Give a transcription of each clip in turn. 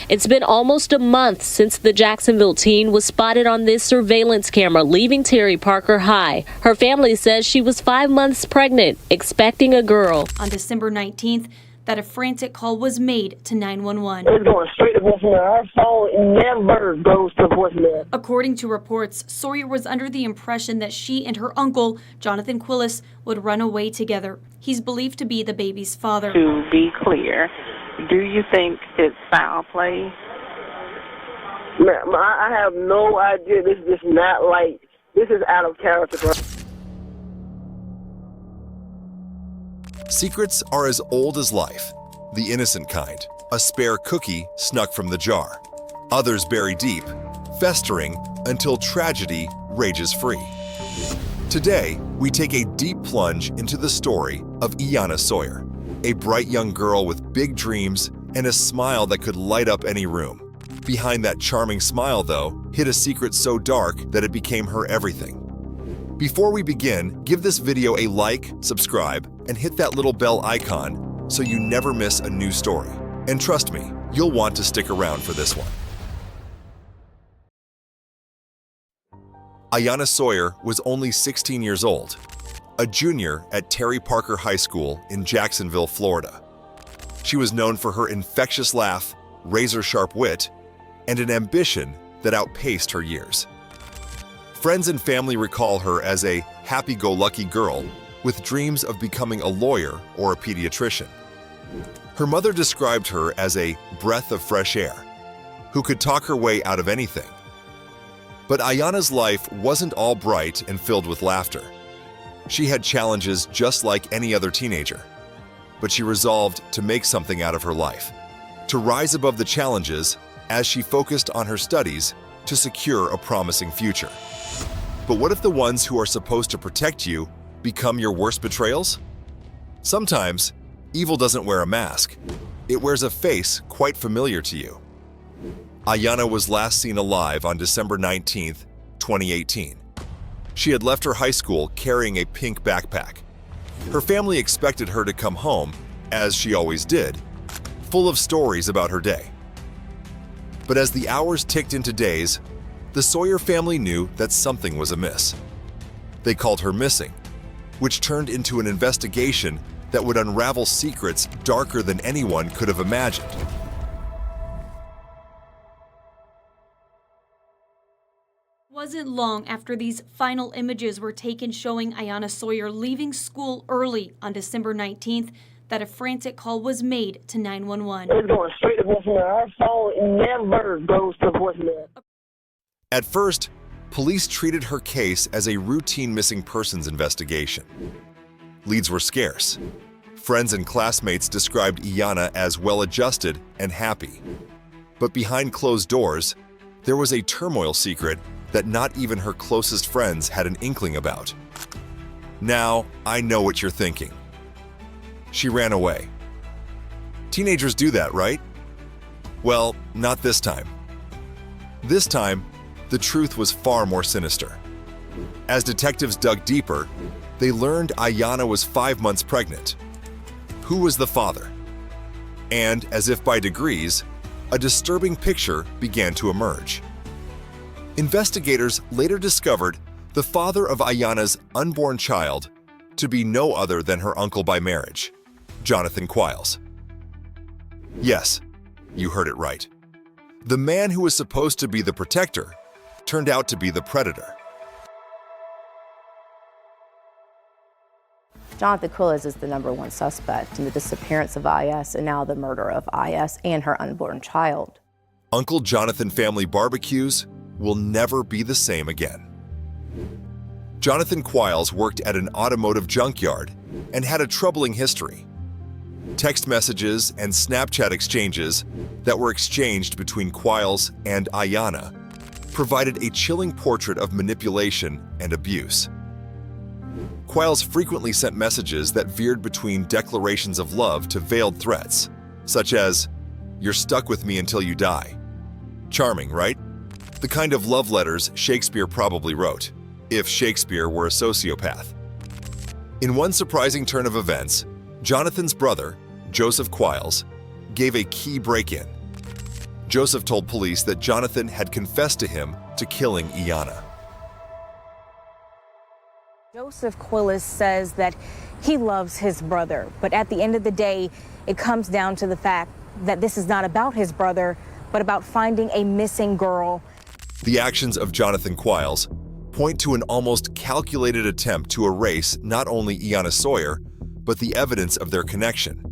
It's been almost a month since the Jacksonville teen was spotted on this surveillance camera leaving Terry Parker High. Her family says she was 5 months pregnant, expecting a girl. On December 19th, that a frantic call was made to 911. It's going straight to voicemail. Our phone never goes to voicemail. According to reports, Sawyer was under the impression that she and her uncle, Jonathan Quillis, would run away together. He's believed to be the baby's father. To be clear, do you think it's foul play? Man, I have no idea. This is not like, this is out of character, bro. Secrets are as old as life, the innocent kind, a spare cookie snuck from the jar. Others bury deep, festering until tragedy rages free. Today, we take a deep plunge into the story of Iyana Sawyer, a bright young girl with big dreams and a smile that could light up any room. Behind that charming smile, though, hid a secret so dark that it became her everything. Before we begin, give this video a like, subscribe, and hit that little bell icon so you never miss a new story. And trust me, you'll want to stick around for this one. Iyana Sawyer was only 16 years old, a junior at Terry Parker High School in Jacksonville, Florida. She was known for her infectious laugh, razor-sharp wit, and an ambition that outpaced her years. Friends and family recall her as a happy-go-lucky girl with dreams of becoming a lawyer or a pediatrician. Her mother described her as a breath of fresh air, who could talk her way out of anything. But Iyana's life wasn't all bright and filled with laughter. She had challenges just like any other teenager, but she resolved to make something out of her life, to rise above the challenges as she focused on her studies to secure a promising future. But what if the ones who are supposed to protect you become your worst betrayals? Sometimes, evil doesn't wear a mask. It wears a face quite familiar to you. Iyana was last seen alive on December 19, 2018. She had left her high school carrying a pink backpack. Her family expected her to come home, as she always did, full of stories about her day. But as the hours ticked into days, the Sawyer family knew that something was amiss. They called her missing, which turned into an investigation that would unravel secrets darker than anyone could have imagined. It wasn't long after these final images were taken showing Iyana Sawyer leaving school early on December 19th that a frantic call was made to 911. It's going straight to voicemail. Our phone never goes to voicemail. At first, police treated her case as a routine missing persons investigation. Leads were scarce. Friends and classmates described Iyana as well-adjusted and happy. But behind closed doors, there was a turmoil secret that not even her closest friends had an inkling about. Now, I know what you're thinking. She ran away. Teenagers do that, right? Well, not this time. This time, the truth was far more sinister. As detectives dug deeper, they learned Iyana was 5 months pregnant. Who was the father? And, as if by degrees, a disturbing picture began to emerge. Investigators later discovered the father of Iyana's unborn child to be no other than her uncle by marriage, Jonathan Quilles. Yes, you heard it right. The man who was supposed to be the protector turned out to be the predator. Jonathan Quilles is the #1 suspect in the disappearance of IS and now the murder of IS and her unborn child. Uncle Jonathan family barbecues will never be the same again. Jonathan Quilles worked at an automotive junkyard and had a troubling history. Text messages and Snapchat exchanges that were exchanged between Quilles and Iyana provided a chilling portrait of manipulation and abuse. Quilles frequently sent messages that veered between declarations of love to veiled threats, such as, "You're stuck with me until you die." Charming, right? The kind of love letters Shakespeare probably wrote, if Shakespeare were a sociopath. In one surprising turn of events, Jonathan's brother, Joseph Quilles, gave a key break-in. Joseph told police that Jonathan had confessed to him to killing Iyana. Joseph Quillis says that he loves his brother, but at the end of the day, it comes down to the fact that this is not about his brother, but about finding a missing girl. The actions of Jonathan Quiles point to an almost calculated attempt to erase not only Iyana Sawyer, but the evidence of their connection.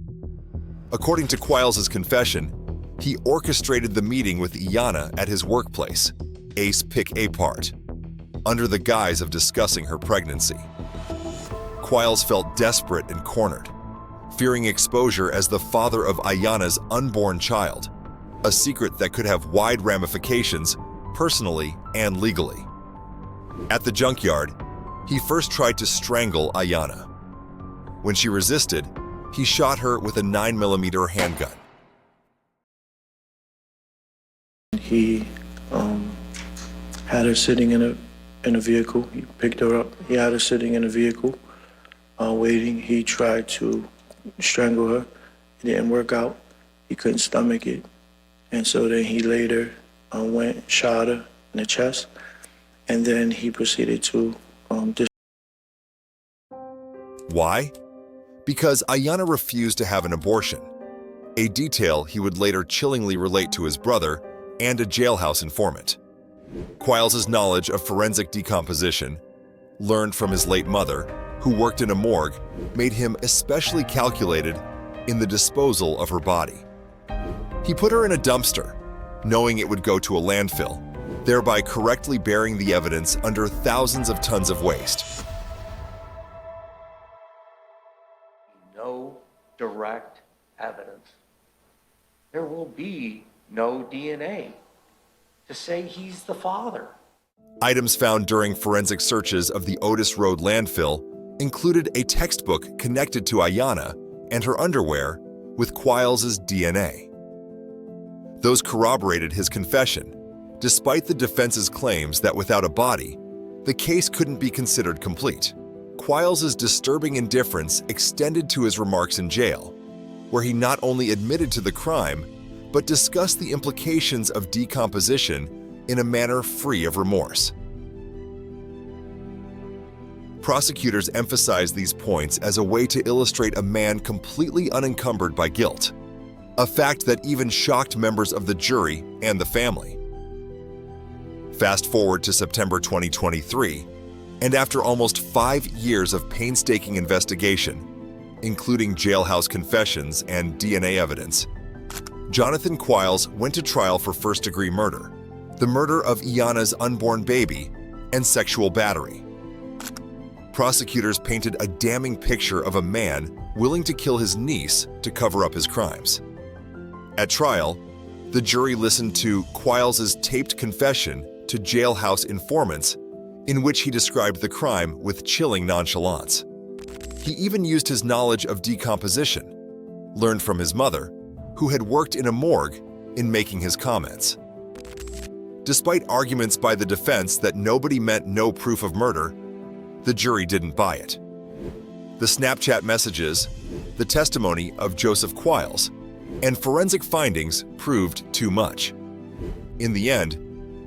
According to Quiles' confession, he orchestrated the meeting with Iyana at his workplace, Ace Pick Apart, under the guise of discussing her pregnancy. Quiles felt desperate and cornered, fearing exposure as the father of Iyana's unborn child, a secret that could have wide ramifications personally and legally. At the junkyard, he first tried to strangle Iyana. When she resisted, he shot her with a 9mm handgun. He had her sitting in a vehicle. He picked her up. He had her sitting in a vehicle, waiting. He tried to strangle her. It didn't work out. He couldn't stomach it. And so then he later went and shot her in the chest. And then he proceeded to Why? Because Iyana refused to have an abortion, a detail he would later chillingly relate to his brother and a jailhouse informant. Quiles' knowledge of forensic decomposition, learned from his late mother, who worked in a morgue, made him especially calculated in the disposal of her body. He put her in a dumpster, knowing it would go to a landfill, thereby correctly burying the evidence under thousands of tons of waste. No direct evidence. There will be no DNA to say he's the father. Items found during forensic searches of the Otis Road landfill included a textbook connected to Iyana and her underwear with Quiles' DNA. Those corroborated his confession, despite the defense's claims that without a body, the case couldn't be considered complete. Quiles' disturbing indifference extended to his remarks in jail, where he not only admitted to the crime, but discussed the implications of decomposition in a manner free of remorse. Prosecutors emphasized these points as a way to illustrate a man completely unencumbered by guilt, a fact that even shocked members of the jury and the family. Fast forward to September 2023, and after almost 5 years of painstaking investigation, including jailhouse confessions and DNA evidence, Jonathan Quiles went to trial for first-degree murder, the murder of Iyana's unborn baby, and sexual battery. Prosecutors painted a damning picture of a man willing to kill his niece to cover up his crimes. At trial, the jury listened to Quiles' taped confession to jailhouse informants, in which he described the crime with chilling nonchalance. He even used his knowledge of decomposition, learned from his mother, who had worked in a morgue, in making his comments. Despite arguments by the defense that nobody meant no proof of murder, the jury didn't buy it. The Snapchat messages, the testimony of Joseph Quiles, and forensic findings proved too much. In the end,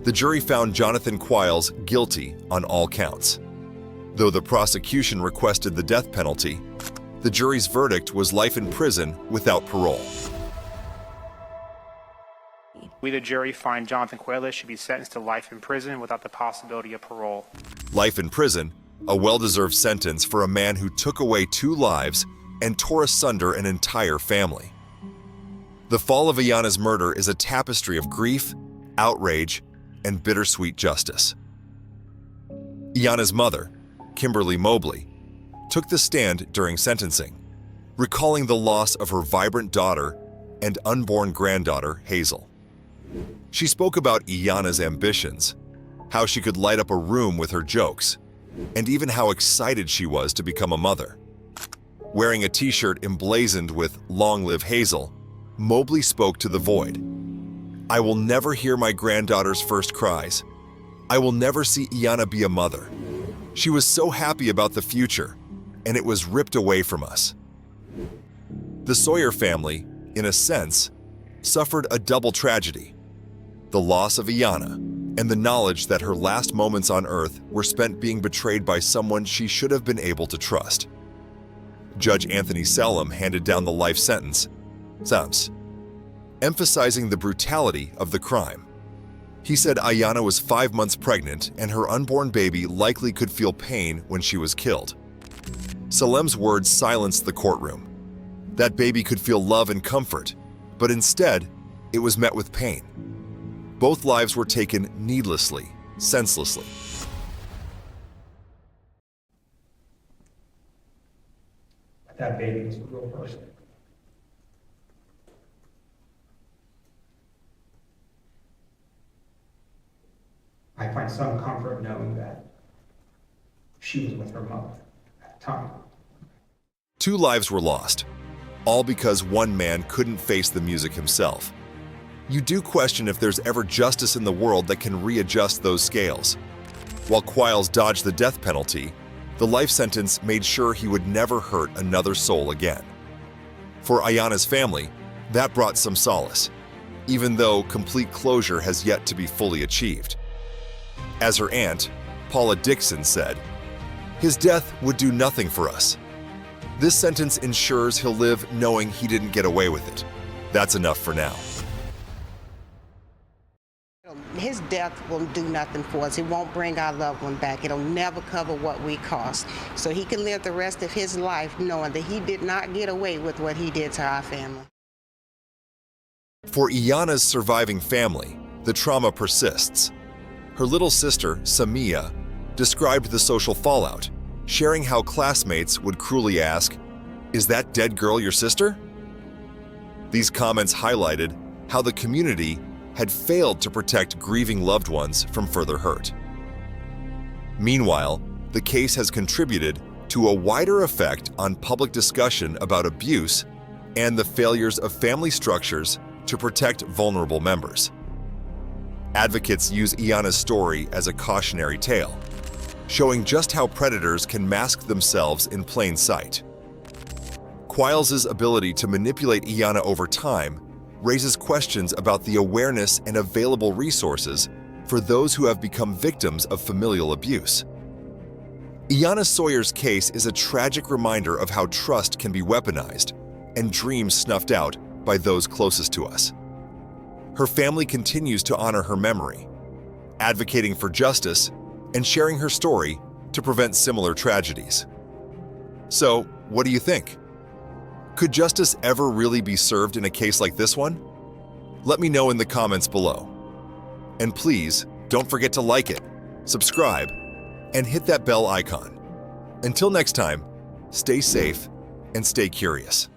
the jury found Jonathan Quiles guilty on all counts. Though the prosecution requested the death penalty, the jury's verdict was life in prison without parole. We, the jury, find Jonathan Quiles should be sentenced to life in prison without the possibility of parole. Life in prison, a well-deserved sentence for a man who took away 2 lives and tore asunder an entire family. The fall of Iyana's murder is a tapestry of grief, outrage, and bittersweet justice. Iyana's mother, Kimberly Mobley, took the stand during sentencing, recalling the loss of her vibrant daughter and unborn granddaughter, Hazel. She spoke about Iyana's ambitions, how she could light up a room with her jokes, and even how excited she was to become a mother. Wearing a t-shirt emblazoned with "Long Live Hazel," Mobley spoke to the void. "I will never hear my granddaughter's first cries. I will never see Iyana be a mother. She was so happy about the future, and it was ripped away from us." The Sawyer family, in a sense, suffered a double tragedy. the loss of Iyana, and the knowledge that her last moments on Earth were spent being betrayed by someone she should have been able to trust. Judge Anthony Salem handed down the life sentence, emphasizing the brutality of the crime. He said Iyana was 5 months pregnant and her unborn baby likely could feel pain when she was killed. Salem's words silenced the courtroom. That baby could feel love and comfort, but instead, it was met with pain. Both lives were taken needlessly, senselessly. That baby was a real person. I find some comfort knowing that she was with her mother at the time. 2 lives were lost, all because one man couldn't face the music himself. You do question if there's ever justice in the world that can readjust those scales. While Quiles dodged the death penalty, the life sentence made sure he would never hurt another soul again. For Iyana's family, that brought some solace, even though complete closure has yet to be fully achieved. As her aunt, Paula Dixon, said, "His death would do nothing for us. This sentence ensures he'll live knowing he didn't get away with it. That's enough for now." His death will do nothing for us. It won't bring our loved one back. It'll never cover what we cost. So he can live the rest of his life knowing that he did not get away with what he did to our family. For Iyana's surviving family, the trauma persists. Her little sister, Samia, described the social fallout, sharing how classmates would cruelly ask, "Is that dead girl your sister?" These comments highlighted how the community had failed to protect grieving loved ones from further hurt. Meanwhile, the case has contributed to a wider effect on public discussion about abuse and the failures of family structures to protect vulnerable members. Advocates use Iyana's story as a cautionary tale, showing just how predators can mask themselves in plain sight. Quiles' ability to manipulate Iyana over time raises questions about the awareness and available resources for those who have become victims of familial abuse. Iyana Sawyer's case is a tragic reminder of how trust can be weaponized and dreams snuffed out by those closest to us. Her family continues to honor her memory, advocating for justice and sharing her story to prevent similar tragedies. So, what do you think? Could justice ever really be served in a case like this one? Let me know in the comments below. And please, don't forget to like it, subscribe, and hit that bell icon. Until next time, stay safe and stay curious.